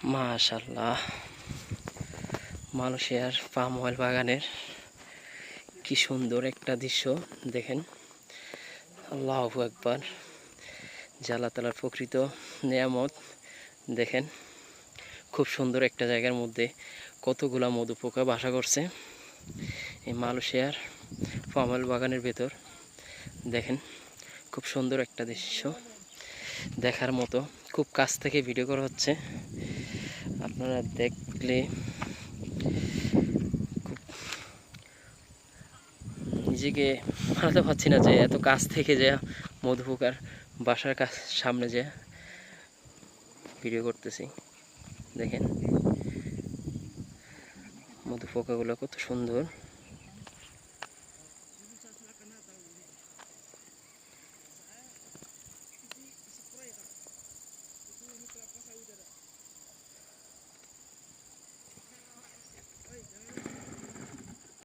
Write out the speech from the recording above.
মাশাআল্লাহ, মালয়েশিয়ার palm oil বাগানের কি সুন্দর একটা দৃশ্য দেখেন। আল্লাহু আকবার, যে আল্লাহ তাআলার প্রকৃত নিয়ামত দেখেন। খুব সুন্দর একটা জায়গার মধ্যে কতগুলা মধু পোকা বাসা করছে এই মালয়েশিয়ার পাম অয়েল বাগানের ভেতর। দেখেন খুব সুন্দর একটা দৃশ্য দেখার মতো। খুব কাছ থেকে ভিডিও করা হচ্ছে, আপনারা দেখলে খুব নিজেকে মানাতে পারছি না যে এত কাছ থেকে যে মধু পোকার বাসার সামনে যে ভিডিও করতেছি। দেখেন মধু পোকাগুলো কত সুন্দর।